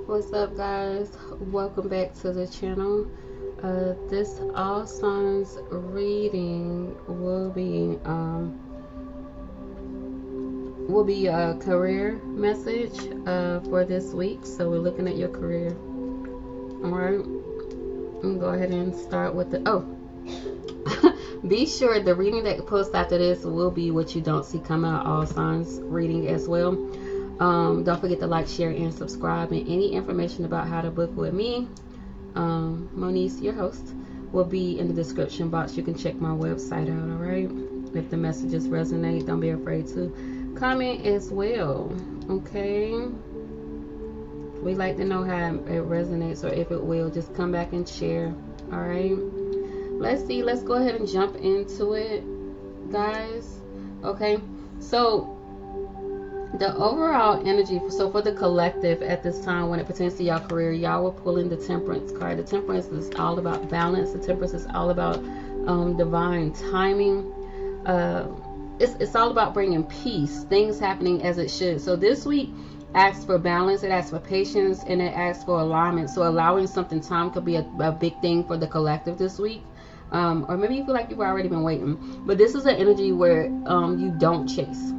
What's up, guys? Welcome back to the channel. This all signs reading will be a career message for this week. So we're looking at your career. All right. I'm gonna go ahead and start with the be sure the reading that posts after this will be what you don't see come out all signs reading as well. Don't forget to like, share, and subscribe. And any information about how to book with me, Moniece, your host, will be in the description box. You can check my website out. All right. If the messages resonate, don't be afraid to comment as well. Okay. We like to know how it resonates, or if it will. Just come back and share. All right. Let's see. Let's go ahead and jump into it, guys. Okay. So the overall energy, so for the collective at this time when it pertains to y'all career, y'all were pulling the Temperance card. The Temperance is all about balance. The Temperance is all about divine timing. It's all about bringing peace, things happening as it should. So this week asks for balance, it asks for patience, and it asks for alignment. So allowing something time could be a big thing for the collective this week. Or maybe you feel like you've already been waiting. But this is an energy where you don't chase.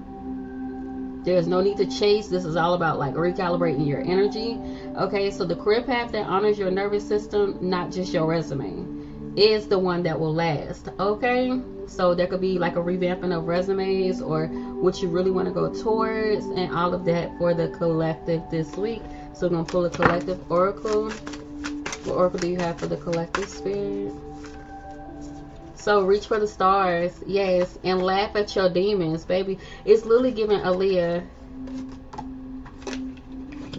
There's no need to chase. This is all about like recalibrating your energy. Okay, so the career path that honors your nervous system, not just your resume, is the one that will last. Okay, so there could be like a revamping of resumes or what you really want to go towards, and all of that for the collective this week. So we're gonna pull a collective oracle. What oracle do you have for the collective, spirit? So reach for the stars, yes, and laugh at your demons, baby. It's literally giving Aaliyah,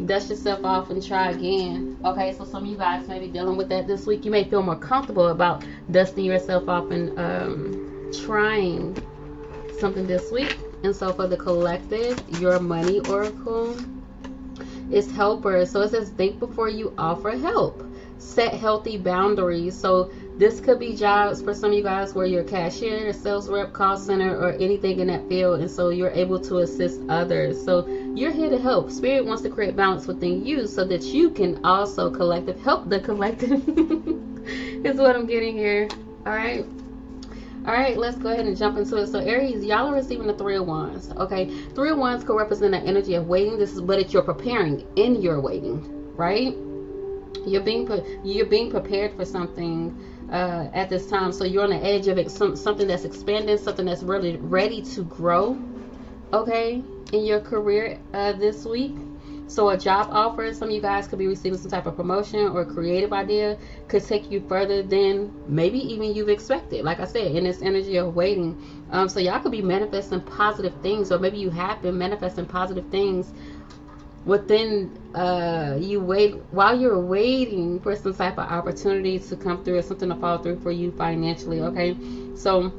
dust yourself off and try again. Okay, so some of you guys may be dealing with that this week. You may feel more comfortable about dusting yourself off and trying something this week. And so for the collective, your money oracle is helper. So it says, think before you offer help. Set healthy boundaries. So this could be jobs for some of you guys where you're a cashier, sales rep, call center, or anything in that field, and so you're able to assist others. So you're here to help. Spirit wants to create balance within you so that you can also help the collective is what I'm getting here. All right, let's go ahead and jump into it. So Aries, y'all are receiving the Three of Wands. Okay, Three of Wands could represent an energy of waiting. But it's you're preparing in your waiting, right? You're being prepared for something at this time. So you're on the edge of it, something that's expanding, something that's really ready to grow, okay, in your career this week. So a job offer, some of you guys could be receiving some type of promotion, or a creative idea could take you further than maybe even you've expected. Like I said, in this energy of waiting, so y'all could be manifesting positive things, or maybe you have been manifesting positive things within while you're waiting for some type of opportunity to come through, or something to fall through for you financially. Okay, so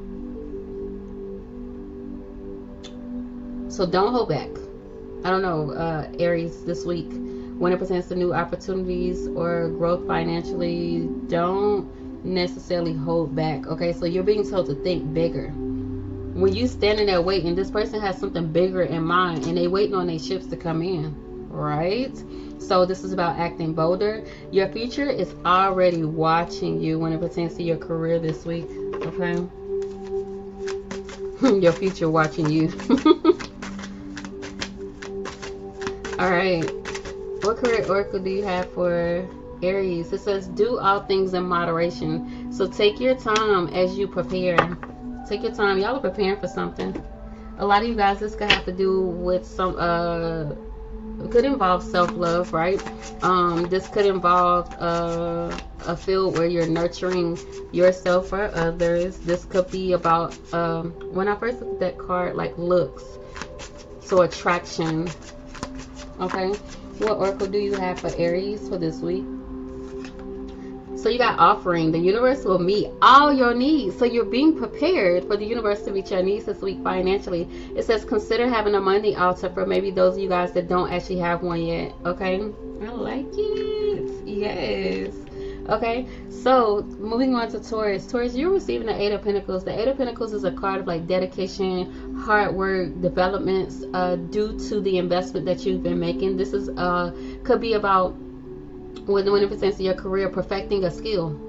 don't hold back. I don't know, Aries, this week when it pertains to new opportunities or growth financially, don't necessarily hold back. Okay, so you're being told to think bigger. When you standing there waiting, this person has something bigger in mind, and they waiting on their ships to come in. Right, so this is about acting bolder. Your future is already watching you when it pertains to your career this week. Okay, your future watching you. All right, what career oracle do you have for Aries? It says, do all things in moderation. So take your time as you prepare. Take your time. Y'all are preparing for something. A lot of you guys, this could have to do with some could involve self-love, right? This could involve a field where you're nurturing yourself for others. This could be about when I first looked at that card, like looks, so attraction. Okay, what oracle do you have for Aries for this week? So you got offering. The universe will meet all your needs. So you're being prepared for the universe to meet your needs this week financially. It says consider having a money altar for maybe those of you guys that don't actually have one yet. Okay, I like it. Yes. Okay, so moving on to Taurus. Taurus, you're receiving the Eight of Pentacles. The Eight of Pentacles is a card of like dedication, hard work, developments due to the investment that you've been making. This is could be about when it pertains to your career, perfecting a skill.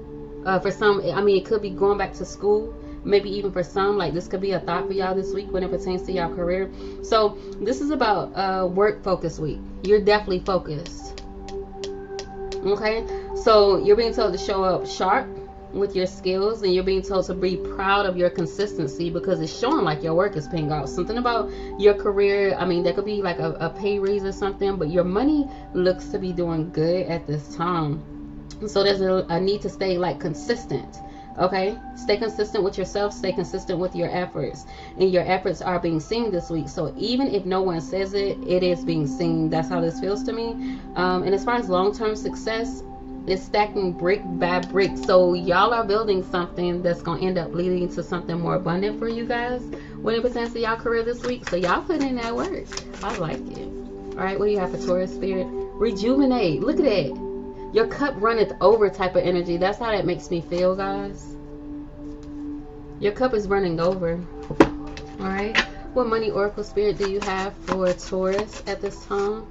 For some, I mean, it could be going back to school. Maybe even for some, like this could be a thought for y'all this week when it pertains to y'all career. So this is about work focus week. You're definitely focused. Okay, so you're being told to show up sharp with your skills, and you're being told to be proud of your consistency because it's showing like your work is paying off. Something about your career, I mean, there could be like a pay raise or something, but your money looks to be doing good at this time. So there's a need to stay like consistent. Okay, stay consistent with yourself, stay consistent with your efforts, and your efforts are being seen this week. So even if no one says it, it is being seen. That's how this feels to me. And as far as long-term success, it's stacking brick by brick. So y'all are building something that's going to end up leading to something more abundant for you guys when it pertains to y'all career this week. So y'all put in that work. I like it. All right, what do you have for Taurus spirit? Rejuvenate. Look at that. Your cup runneth over type of energy. That's how that makes me feel, guys. Your cup is running over. All right. What money oracle spirit do you have for Taurus at this time?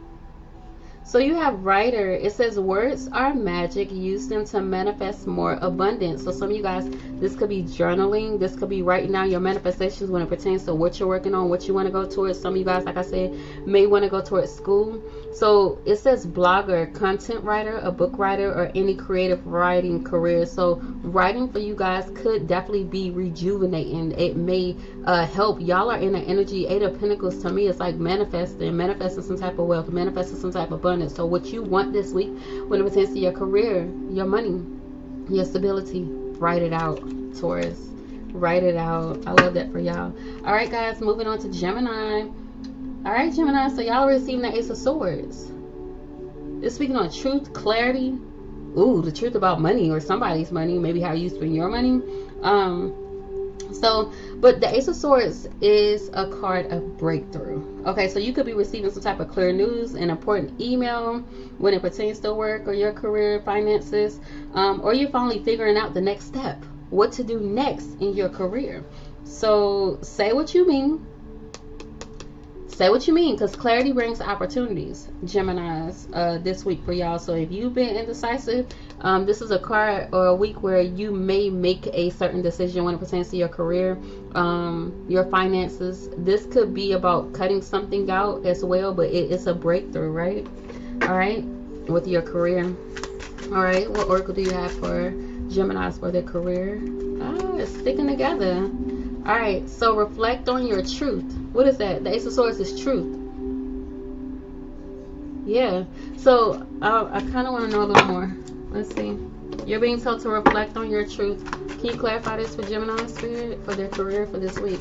So you have writer. It says words are magic. Use them to manifest more abundance. So some of you guys, this could be journaling. This could be writing down your manifestations when it pertains to what you're working on, what you want to go towards. Some of you guys, like I said, may want to go towards school. So it says blogger, content writer, a book writer, or any creative writing career. So writing for you guys could definitely be rejuvenating. It may help. Y'all are in an energy. 8 of Pentacles to me is like manifesting some type of wealth, manifesting some type of abundance. So what you want this week when it pertains to your career, your money, your stability, write it out, Taurus. Write it out. I love that for y'all. All right, guys, moving on to Gemini. All right, Gemini, so y'all are receiving the Ace of Swords. It's speaking on truth, clarity. Ooh, the truth about money or somebody's money, maybe how you spend your money. But the Ace of Swords is a card of breakthrough. Okay, so you could be receiving some type of clear news, an important email when it pertains to work or your career, finances, or you're finally figuring out the next step, what to do next in your career. So say what you mean. Say what you mean, because clarity brings opportunities, Geminis, this week for y'all. So if you've been indecisive, this is a card or a week where you may make a certain decision when it pertains to your career, your finances. This could be about cutting something out as well, but it's a breakthrough, right? All right, with your career. All right, what oracle do you have for Geminis for their career? It's sticking together. All right, so reflect on your truth. What is that? The Ace of Swords is truth. Yeah. So I kind of want to know a little more. Let's see. You're being told to reflect on your truth. Can you clarify this for Gemini spirit for their career for this week?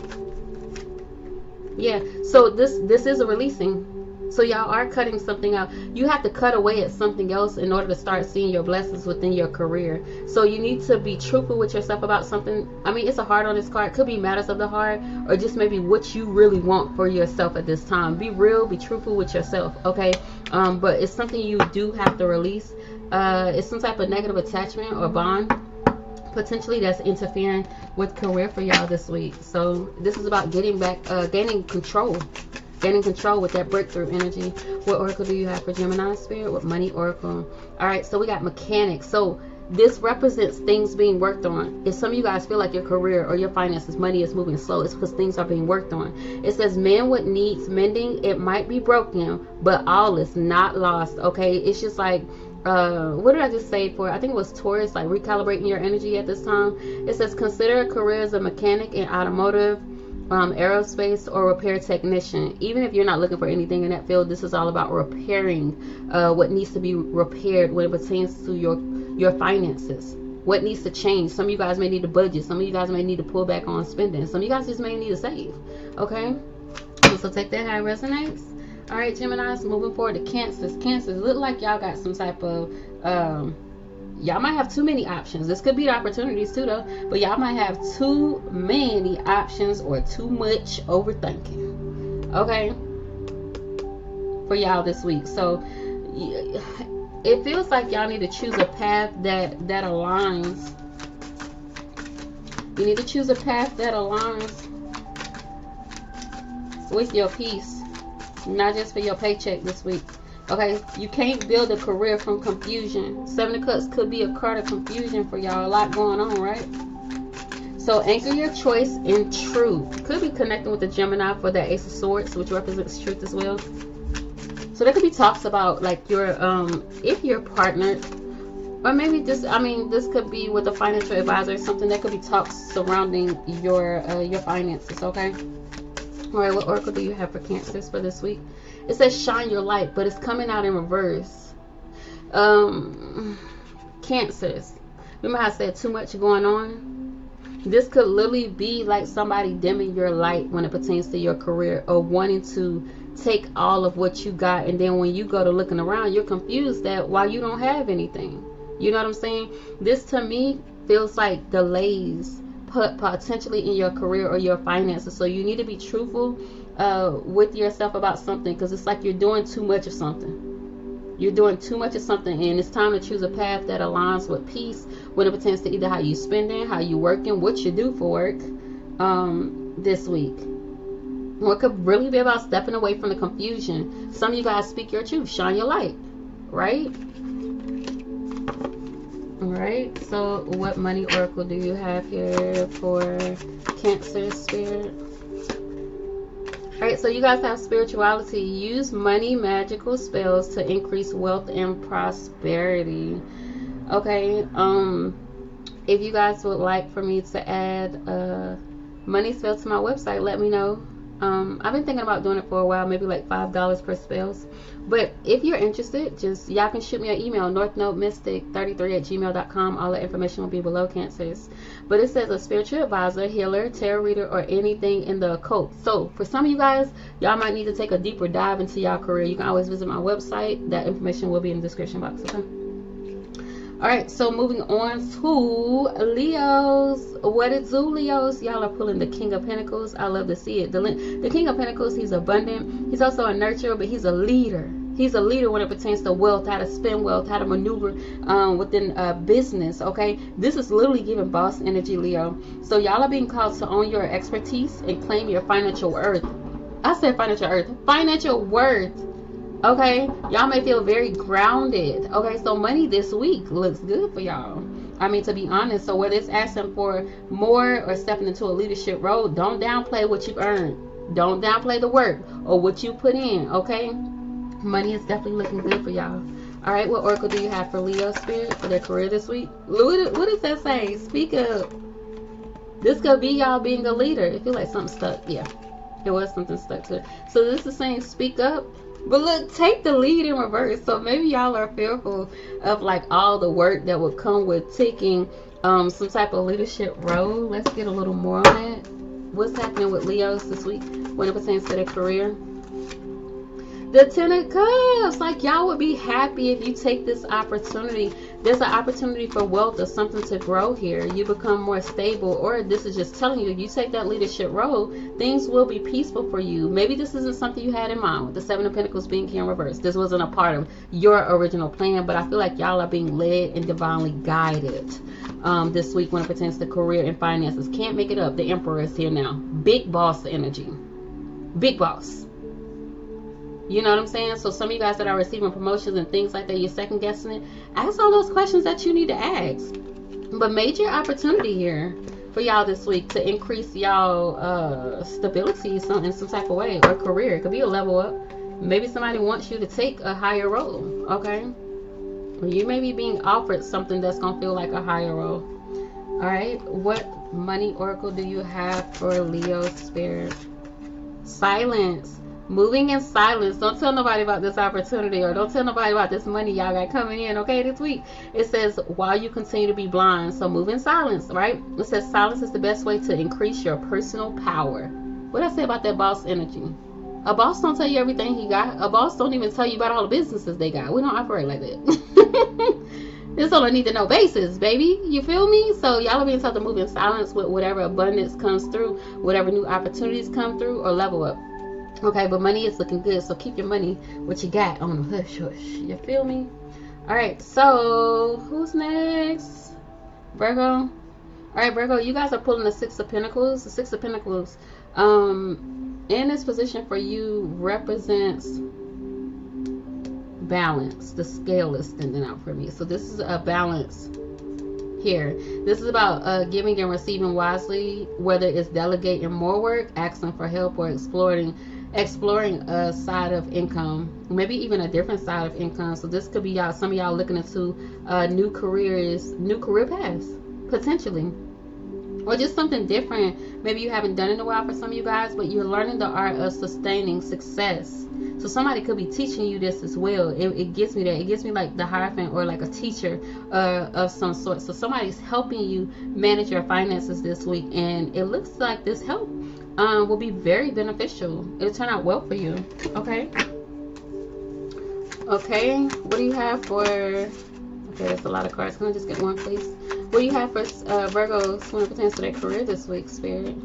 Yeah. So this is a releasing. So y'all are cutting something out. You have to cut away at something else in order to start seeing your blessings within your career. So you need to be truthful with yourself about something. I mean, it's a heart on this card. It could be matters of the heart, or just maybe what you really want for yourself at this time. Be real, be truthful with yourself, okay? But it's something you do have to release. It's some type of negative attachment or bond potentially that's interfering with career for y'all this week. So this is about getting back, gaining control with that breakthrough energy. What oracle do you have for Gemini spirit? What money oracle? All right, so we got mechanics. So this represents things being worked on. If some of you guys feel like your career or your finances, money is moving slow, it's because things are being worked on. It says, man, what needs mending, it might be broken, but all is not lost. Okay, it's just like, what did I just say for, I think it was Taurus, like recalibrating your energy at this time. It says, consider a career as a mechanic in automotive, aerospace, or repair technician. Even if you're not looking for anything in that field, this is all about repairing what needs to be repaired when it pertains to your finances. What needs to change. Some of you guys may need to budget. Some of you guys may need to pull back on spending. Some of you guys just may need to save. Okay, so take that how it resonates. All right, Geminis, moving forward to Cancers. Cancers, look like y'all got some type of y'all might have too many options. This could be the opportunities too, though. But y'all might have too many options or too much overthinking. Okay, for y'all this week. So it feels like y'all need to choose a path that aligns. You need to choose a path that aligns with your peace, not just for your paycheck this week. Okay, you can't build a career from confusion. Seven of Cups could be a card of confusion for y'all. A lot going on, right? So anchor your choice in truth. Could be connecting with the Gemini for that Ace of Swords, which represents truth as well. So there could be talks about like your if you're partnered, or maybe just, I mean, this could be with a financial advisor or something. There could be talks surrounding your finances. Okay. All right. What oracle do you have for Cancers for this week? It says shine your light, but it's coming out in reverse. Cancers. Remember how I said too much going on? This could literally be like somebody dimming your light when it pertains to your career, or wanting to take all of what you got, and then when you go to looking around, you're confused that why you don't have anything. You know what I'm saying? This to me feels like delays potentially in your career or your finances. So you need to be truthful with yourself about something, because it's like you're doing too much of something. You're doing too much of something, and it's time to choose a path that aligns with peace when it pertains to either how you spending, how you working, what you do for work this week. Or it could really be about stepping away from the confusion. Some of you guys speak your truth, shine your light, right? All right, so what money oracle do you have here for Cancer spirit? All right, so you guys have spirituality. Use money magical spells to increase wealth and prosperity. Okay, if you guys would like for me to add money spells to my website, let me know. I've been thinking about doing it for a while, maybe like $5 per spells. But if you're interested, just y'all can shoot me an email, northnodemystic33@gmail.com. All the information will be below, Cancers. But it says a spiritual advisor, healer, tarot reader, or anything in the occult. So for some of you guys, y'all might need to take a deeper dive into y'all career. You can always visit my website. That information will be in the description box. Okay. All right, so moving on to Leos. What it do, Leos? Y'all are pulling the King of Pentacles. I love to see it. The King of Pentacles, he's abundant. He's also a nurturer, but he's a leader. He's a leader when it pertains to wealth, how to spend wealth, how to maneuver within business, okay? This is literally giving boss energy, Leo. So y'all are being called to own your expertise and claim your financial worth. I said financial worth. Okay, y'all may feel very grounded. Okay, so money this week looks good for y'all. I mean, to be honest, so whether it's asking for more or stepping into a leadership role, don't downplay what you've earned. Don't downplay the work or what you put in, okay? Money is definitely looking good for y'all. All right, what oracle do you have for Leo spirit for their career this week? What does that say? Speak up. This could be y'all being a leader. It feels like something stuck. Yeah, it was something stuck to it. So this is saying speak up. But look, take the lead in reverse. So maybe y'all are fearful of like all the work that would come with taking some type of leadership role. Let's get a little more on that. What's happening with Leos this week when it pertains to their career? The Ten of Cups. Like, y'all would be happy if you take this opportunity. There's an opportunity for wealth or something to grow here. You become more stable, or this is just telling you, if you take that leadership role, things will be peaceful for you. Maybe this isn't something you had in mind with the Seven of Pentacles being here in reverse. This wasn't a part of your original plan, but I feel like y'all are being led and divinely guided this week when it pertains to career and finances. Can't make it up. The Emperor is here now. Big boss energy. Big boss. You know what I'm saying? So some of you guys that are receiving promotions and things like that, you're second guessing it. Ask all those questions that you need to ask. But major opportunity here for y'all this week to increase y'all stability in some type of way, or career. It could be a level up. Maybe somebody wants you to take a higher role. Okay, or you may be being offered something that's gonna feel like a higher role. All right, what money oracle do you have for Leo spirit? Silence. Moving in silence. Don't tell nobody about this opportunity, or don't tell nobody about this money y'all got coming in, okay, this week. It says, while you continue to be blind. So move in silence, right? It says silence is the best way to increase your personal power. What I say about that boss energy? A boss don't tell you everything he got. A boss don't even tell you about all the businesses they got. We don't operate like that. It's on a need to know basis, baby. You feel me? So y'all are being told to move in silence with whatever abundance comes through, whatever new opportunities come through, or level up. Okay, but money is looking good, so keep your money, what you got, on the hush hush. You feel me? All right, so who's next? Virgo. All right, Virgo, you guys are pulling the Six of Pentacles. The Six of Pentacles in this position for you represents balance. The scale is standing out for me. So this is a balance here. This is about giving and receiving wisely, whether it's delegating more work, asking for help, or exploring a side of income, maybe even a different side of income. So this could be y'all, some of y'all looking into new career paths potentially, or just something different maybe you haven't done in a while for some of you guys, but you're learning the art of sustaining success. So somebody could be teaching you this as well. It gives me that. It gives me like the Hierophant, or like a teacher of some sort. So somebody's helping you manage your finances this week, and it looks like this help will be very beneficial. It'll turn out well for you. Okay. Okay. What do you have for? Okay, that's a lot of cards. Can I just get one, please? What do you have for Virgos when it pertains to their career this week, Spirit?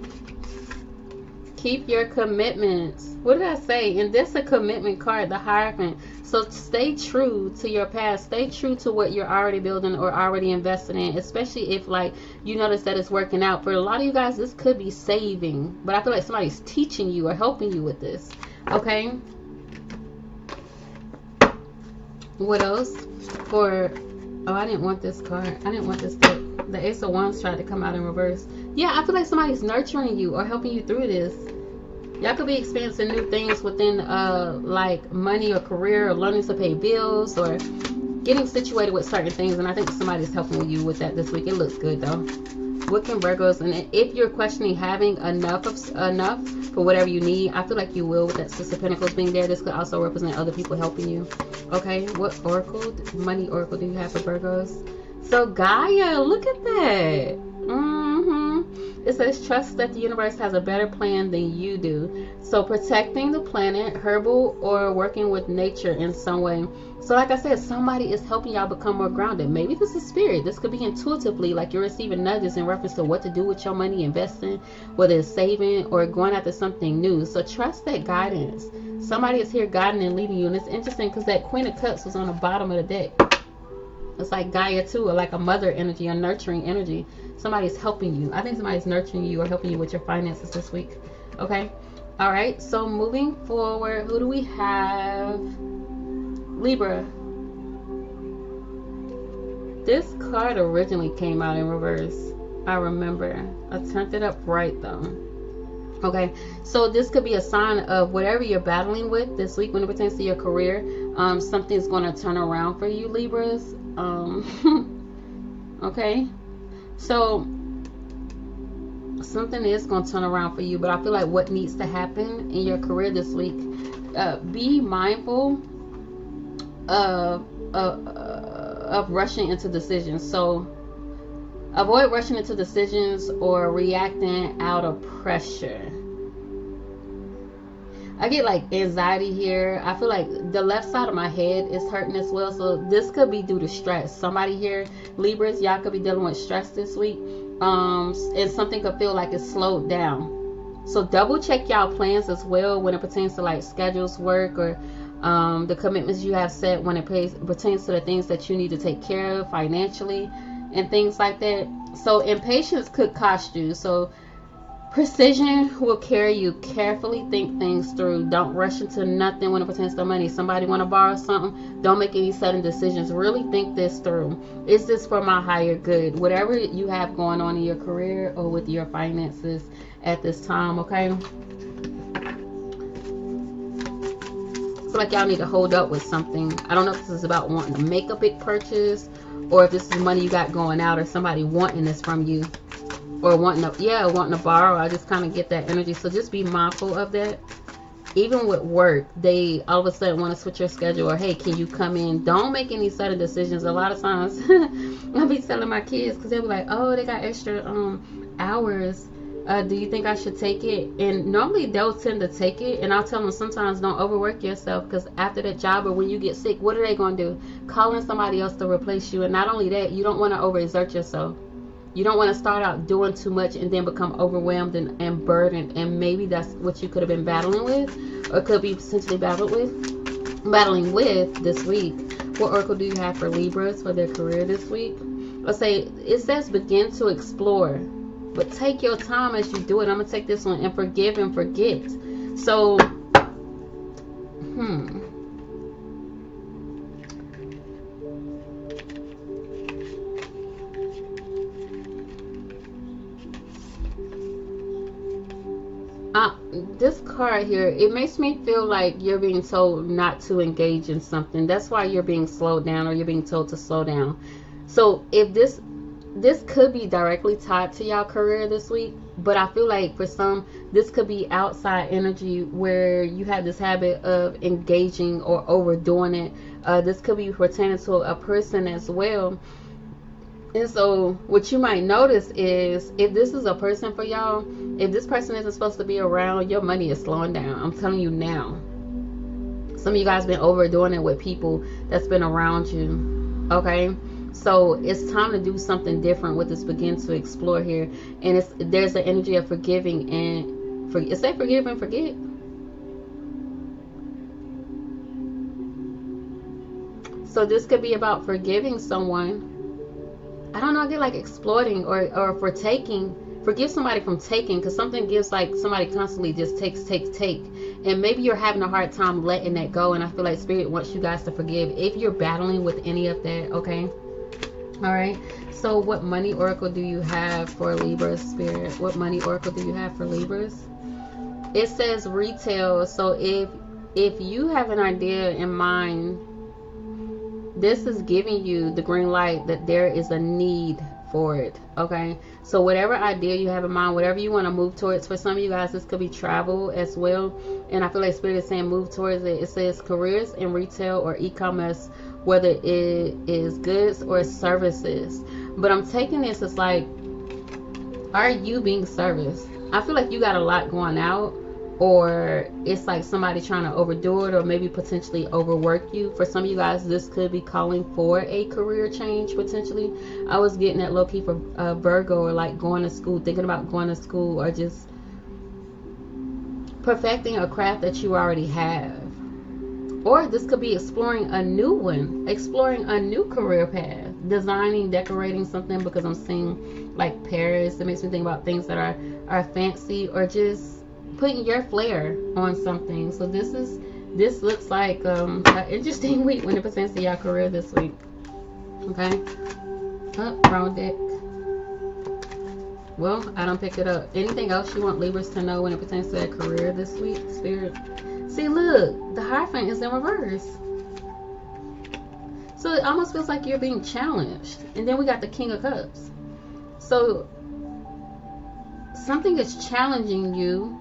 Keep your commitments. What did I say? And this is a commitment card, the Hierophant. So stay true to your past. Stay true to what you're already building or already investing in, especially if like you notice that it's working out. For a lot of you guys, this could be saving, but I feel like somebody's teaching you or helping you with this. Okay. What else? For, oh, I didn't want this card. I didn't want this deck. The Ace of Wands tried to come out in reverse. Yeah, I feel like somebody's nurturing you or helping you through this. Y'all could be experiencing new things within like money or career, or learning to pay bills, or getting situated with certain things. And I think somebody's helping you with that this week. It looks good though. What can Virgos, and if you're questioning having enough for whatever you need, I feel like you will with that Six of Pentacles being there. This could also represent other people helping you. Okay, what oracle, money oracle do you have for Virgos? So Gaia, look at that. It says trust that the universe has a better plan than you do. So protecting the planet, herbal, or working with nature in some way. So like I said, somebody is helping y'all become more grounded. Maybe this is spirit. This could be intuitively, like you're receiving nudges in reference to what to do with your money, investing, whether it's saving or going after something new. So trust that guidance. Somebody is here guiding and leading you. And it's interesting because that Queen of Cups was on the bottom of the deck. It's like Gaia too, or like a mother energy, a nurturing energy. Somebody's helping you. I think somebody's nurturing you or helping you with your finances this week. Okay. All right. So moving forward, who do we have? Libra. This card originally came out in reverse. I remember. I turned it up right though. Okay. So this could be a sign of whatever you're battling with this week when it pertains to your career. Something's going to turn around for you, Libras. Okay. So something is going to turn around for you, but I feel like what needs to happen in your career this week, be mindful of rushing into decisions. So avoid rushing into decisions or reacting out of pressure. I get like anxiety here. I feel like the left side of my head is hurting as well. So this could be due to stress. Somebody here, Libras, y'all could be dealing with stress this week. And something could feel like it's slowed down. So double check y'all plans as well when it pertains to like schedules, work, or the commitments you have set when it pertains to the things that you need to take care of financially and things like that. So impatience could cost you. So precision will carry you. Carefully think things through. Don't rush into nothing when it pertains to money. Somebody want to borrow something, don't make any sudden decisions. Really think this through. Is this for my higher good? Whatever you have going on in your career or with your finances at this time, okay? I feel like y'all need to hold up with something. I don't know if this is about wanting to make a big purchase, or if this is money you got going out, or somebody wanting this from you, or wanting to borrow. I just kind of get that energy. So just be mindful of that. Even with work, they all of a sudden want to switch your schedule, or hey, can you come in? Don't make any sudden decisions. A lot of times I'll be telling my kids, because they'll be like, oh, they got extra hours, do you think I should take it? And normally they'll tend to take it, and I'll tell them sometimes don't overwork yourself, because after that job or when you get sick, what are they going to do? Call in somebody else to replace you. And not only that, you don't want to overexert yourself. You don't want to start out doing too much and then become overwhelmed and burdened. And maybe that's what you could have been battling with, or could be potentially battling with this week. What oracle do you have for Libras for their career this week? Let's say it says begin to explore, but take your time as you do it. I'm gonna take this one, and forgive and forget. So this card here, it makes me feel like you're being told not to engage in something. That's why you're being slowed down, or you're being told to slow down. So if this could be directly tied to y'all career this week, but I feel like for some, this could be outside energy where you have this habit of engaging or overdoing it. This could be pertaining to a person as well. And so what you might notice is, if this is a person for y'all, if this person isn't supposed to be around, your money is slowing down. I'm telling you now. Some of you guys been overdoing it with people that's been around you. Okay? So it's time to do something different with this. Begin to explore here. And there's an energy of forgiving and it say forgive and forget. So this could be about forgiving someone. I don't know, I get like exploiting or for taking. Forgive somebody from taking, because something gives like somebody constantly just take. And maybe you're having a hard time letting that go. And I feel like Spirit wants you guys to forgive if you're battling with any of that, okay? All right. So what money oracle do you have for Libras, Spirit? What money oracle do you have for Libras? It says retail. So if you have an idea in mind, this is giving you the green light that there is a need for it, okay? So whatever idea you have in mind, whatever you want to move towards, for some of you guys, this could be travel as well. And I feel like Spirit is saying move towards it. It says careers in retail or e-commerce, whether it is goods or services. But I'm taking this as like, are you being serviced? I feel like you got a lot going out, or it's like somebody trying to overdo it, or maybe potentially overwork you. For some of you guys, this could be calling for a career change potentially. I was getting that low key for Virgo, or like going to school, thinking about going to school, or just perfecting a craft that you already have. Or this could be exploring a new one, exploring a new career path, designing, decorating something, because I'm seeing like Paris. It makes me think about things that are fancy, or just putting your flair on something. So this looks like an interesting week when it pertains to your career this week. Okay. Oh, wrong deck. Well, I don't pick it up. Anything else you want Libras to know when it pertains to their career this week, Spirit? See, look, the Hierophant is in reverse. So it almost feels like you're being challenged. And then we got the King of Cups. So something is challenging you,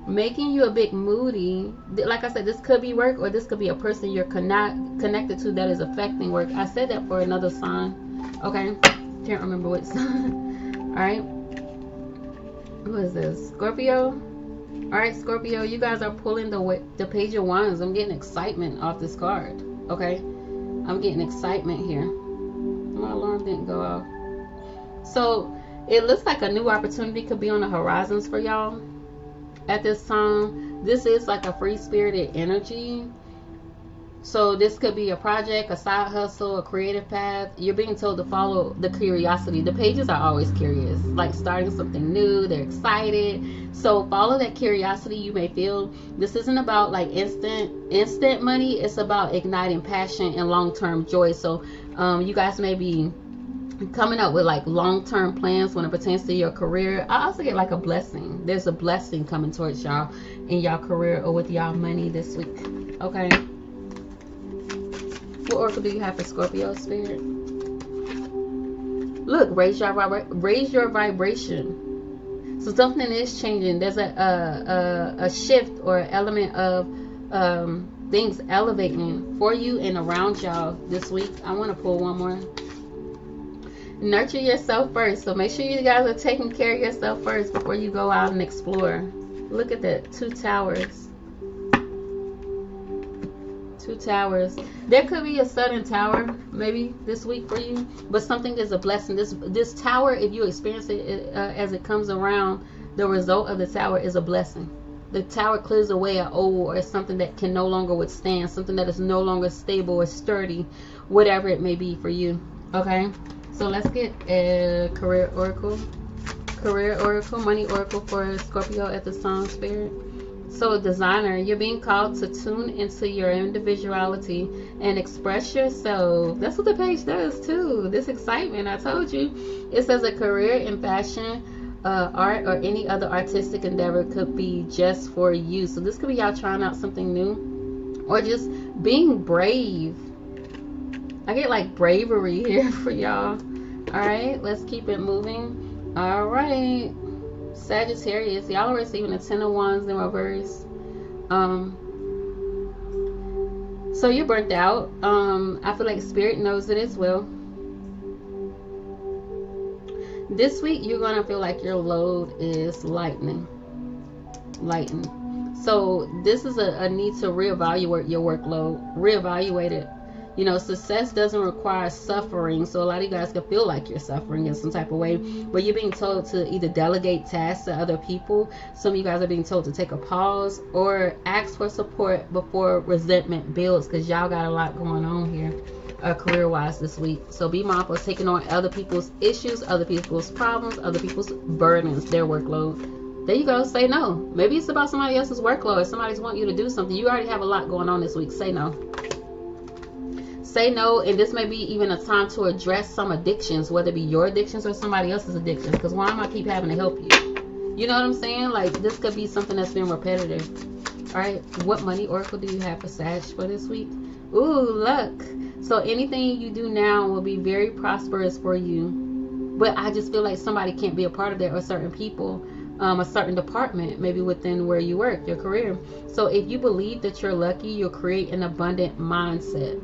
making you a bit moody. Like I said, this could be work, or this could be a person you're connected to that is affecting work. I said that for another sign. Okay, can't remember what sign. All right, who is this? Scorpio. All right, Scorpio, you guys are pulling the Page of Wands. I'm getting excitement off this card. Okay, I'm getting excitement here. My alarm didn't go off. So it looks like a new opportunity could be on the horizons for y'all at this time. This is like a free-spirited energy. So this could be a project, a side hustle, a creative path. You're being told to follow the curiosity. The pages are always curious, like starting something new. They're excited. So follow that curiosity you may feel. This isn't about like instant money. It's about igniting passion and long-term joy. So you guys may be coming up with like long-term plans when it pertains to your career. I also get like a blessing. There's a blessing coming towards y'all in y'all career or with y'all money this week. Okay. What oracle do you have for Scorpio, Spirit? Look, raise your vibration. So something is changing. There's a shift or element of things elevating for you and around y'all this week. I want to pull one more. Nurture yourself first. So make sure you guys are taking care of yourself first before you go out and explore. Look at that. 2 towers. 2 towers. There could be a sudden tower maybe this week for you, but something is a blessing. This tower, if you experience it as it comes around, the result of the tower is a blessing. The tower clears away an old or something that can no longer withstand, something that is no longer stable or sturdy, whatever it may be for you. Okay, so let's get a career oracle, money oracle for Scorpio at this time, Spirit. So designer, you're being called to tune into your individuality and express yourself. That's what the page does too. This excitement, I told you. It says a career in fashion, art or any other artistic endeavor could be just for you. So this could be y'all trying out something new or just being brave. I get like bravery here for y'all. All right, let's keep it moving. All right, Sagittarius, y'all are receiving the 10 of Wands in reverse. So you're burnt out. I feel like Spirit knows it as well. This week you're gonna feel like your load is lightening. So this is a need to reevaluate your workload. Reevaluate it. You know, success doesn't require suffering. So a lot of you guys can feel like you're suffering in some type of way, but you're being told to either delegate tasks to other people. Some of you guys are being told to take a pause or ask for support before resentment builds, because y'all got a lot going on here career wise this week. So be mindful of taking on other people's issues, other people's problems, other people's burdens, their workload. There you go. Say no. Maybe it's about somebody else's workload. If somebody's wanting you to do something, you already have a lot going on this week. Say no. Say no. And this may be even a time to address some addictions, whether it be your addictions or somebody else's addictions. Because why am I keep having to help you? You know what I'm saying? Like, this could be something that's been repetitive. All right. What money oracle do you have for Sag for this week? Ooh, luck. So anything you do now will be very prosperous for you. But I just feel like somebody can't be a part of that, or certain people, a certain department, maybe within where you work, your career. So if you believe that you're lucky, you'll create an abundant mindset.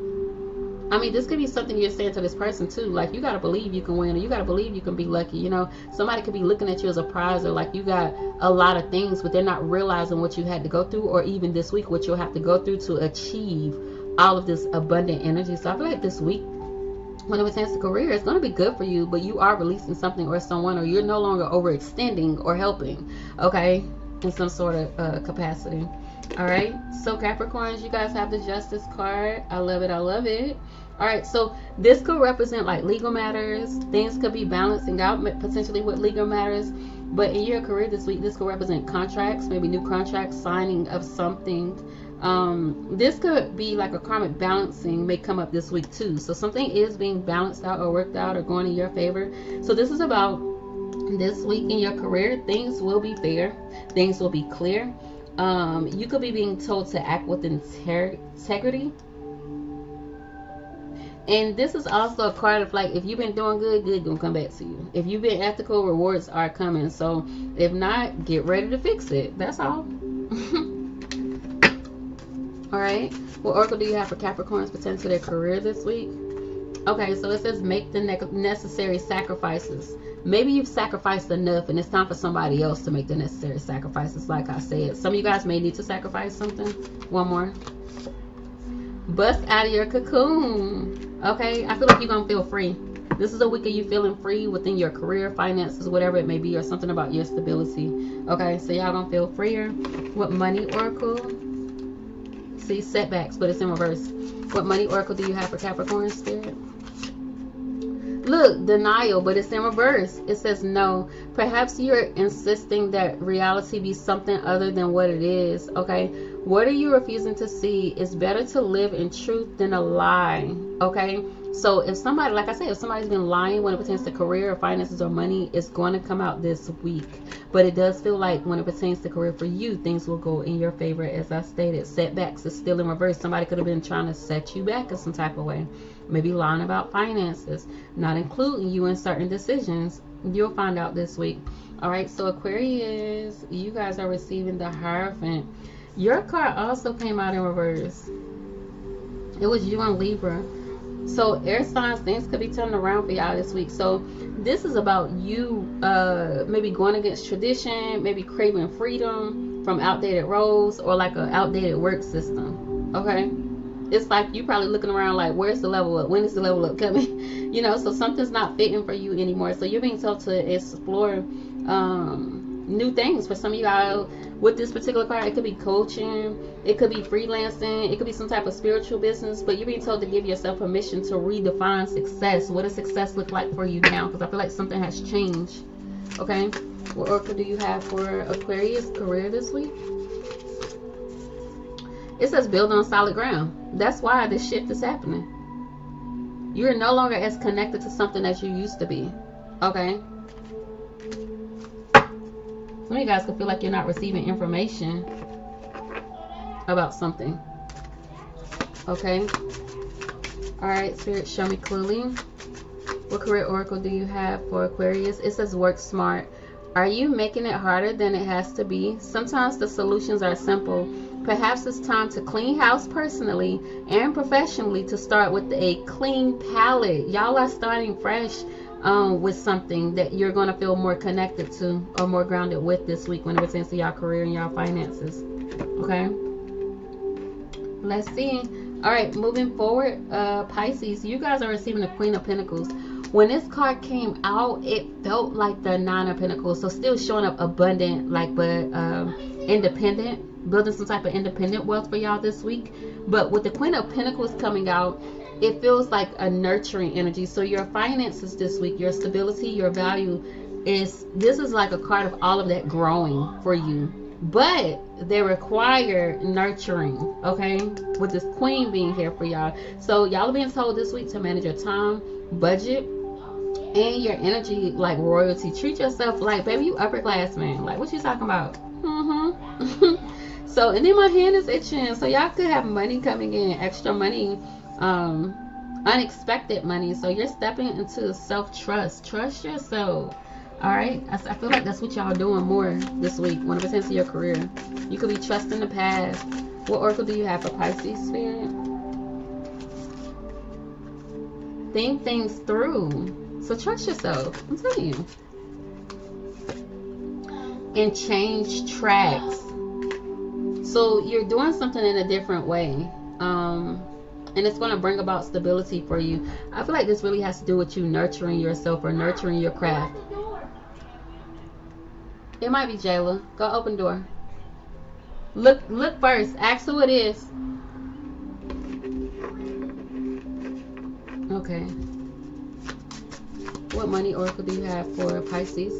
I mean, this could be something you're saying to this person too. Like, you got to believe you can win, or you got to believe you can be lucky. You know, somebody could be looking at you as a prize, or like you got a lot of things, but they're not realizing what you had to go through, or even this week, what you'll have to go through to achieve all of this abundant energy. So I feel like this week, when it pertains to career, it's going to be good for you, but you are releasing something or someone, or you're no longer overextending or helping, okay, in some sort of capacity. All right, so Capricorns, you guys have the Justice card. I love it. I love it. All right, so this could represent like legal matters. Things could be balancing out potentially with legal matters. But in your career this week, this could represent contracts, maybe new contracts, signing of something. This could be like a karmic balancing may come up this week too. So something is being balanced out or worked out or going in your favor. So this is about this week in your career. Things will be fair. Things will be clear. You could be being told to act with integrity. And this is also a card of like, if you've been doing good, good gonna come back to you. If you've been ethical, rewards are coming. So if not, get ready to fix it. That's all. All right. What oracle do you have for Capricorns pertaining to their career this week? Okay, so it says make the necessary sacrifices. Maybe you've sacrificed enough and it's time for somebody else to make the necessary sacrifices. Like I said, some of you guys may need to sacrifice something. One more. Bust out of your cocoon. Okay, I feel like you're gonna feel free. This is a week of you feeling free within your career, finances, whatever it may be, or something about your stability. Okay, so y'all gonna feel freer. What money oracle? See, setbacks, but it's in reverse. What money oracle do you have for Capricorn, Spirit? Look, denial, but it's in reverse. It says no. Perhaps you're insisting that reality be something other than what it is. Okay, what are you refusing to see? It's better to live in truth than a lie. Okay, so if somebody, like I said, if somebody's been lying when it pertains to career or finances or money, it's going to come out this week. But it does feel like when it pertains to career for you, things will go in your favor. As I stated, setbacks is still in reverse. Somebody could have been trying to set you back in some type of way. Maybe lying about finances, not including you in certain decisions. You'll find out this week. All right, so Aquarius, you guys are receiving the Hierophant. Your card also came out in reverse. It was you and Libra. So air signs, things could be turning around for y'all this week. So this is about you maybe going against tradition, maybe craving freedom from outdated roles or like an outdated work system. Okay, it's like you probably looking around like, where's the level up? When is the level up coming? You know, so something's not fitting for you anymore. So you're being told to explore new things. For some of y'all with this particular card, it could be coaching, it could be freelancing, it could be some type of spiritual business, but you're being told to give yourself permission to redefine success. What does success look like for you now? Because I feel like something has changed. Okay, what oracle do you have for Aquarius career this week? It says build on solid ground. That's why this shift is happening. You're no longer as connected to something as you used to be. Okay, Some of you guys could feel like you're not receiving information about something. Okay. All right, Spirit, show me clearly. What career oracle do you have for Aquarius? It says work smart. Are you making it harder than it has to be? Sometimes the solutions are simple. Perhaps it's time to clean house personally and professionally, to start with a clean palette. Y'all are starting fresh with something that you're going to feel more connected to or more grounded with this week when it pertains to y'all career and y'all finances. Okay. Let's see. All right, moving forward, Pisces, you guys are receiving the Queen of Pentacles. When this card came out, it felt like the Nine of Pentacles. So still showing up abundant, like, but independent, building some type of independent wealth for y'all this week. But with the Queen of Pentacles coming out, it feels like a nurturing energy. So your finances this week, your stability, your value this is like a card of all of that growing for you. But they require nurturing, okay, with this Queen being here for y'all. So y'all are being told this week to manage your time, budget, and your energy like royalty. Treat yourself like, baby, you upper class, man. Like, what you talking about? So, and then my hand is itching. So y'all could have money coming in, extra money, unexpected money. So you're stepping into self-trust. Trust yourself. All right, I feel like that's what y'all doing more this week when it pertains to your career. You could be trusting the past. What oracle do you have for Pisces, Spirit? Think things through. So trust yourself. I'm telling you. And change tracks. So you're doing something in a different way. And it's going to bring about stability for you. I feel like this really has to do with you nurturing yourself or nurturing your craft. It might be Jayla. Go open door. Look first. Ask who it is. Okay. What money oracle do you have for Pisces?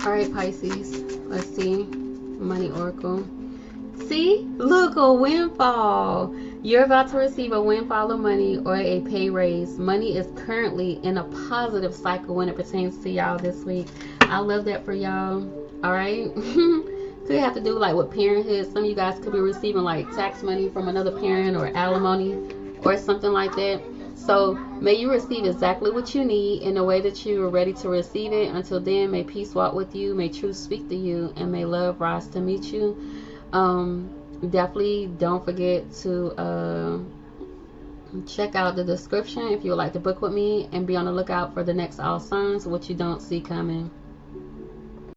Alright, Pisces. Let's see. Money oracle. See? Look, a windfall. You're about to receive a windfall of money or a pay raise. Money is currently in a positive cycle when it pertains to y'all this week. I love that for y'all. Alright? Could have to do like with parenthood. Some of you guys could be receiving like tax money from another parent or alimony or something like that. So may you receive exactly what you need in the way that you are ready to receive it. Until then, may peace walk with you, may truth speak to you, and may love rise to meet you. Definitely don't forget to check out the description if you would like to book with me, and be on the lookout for the next all signs, what you don't see coming.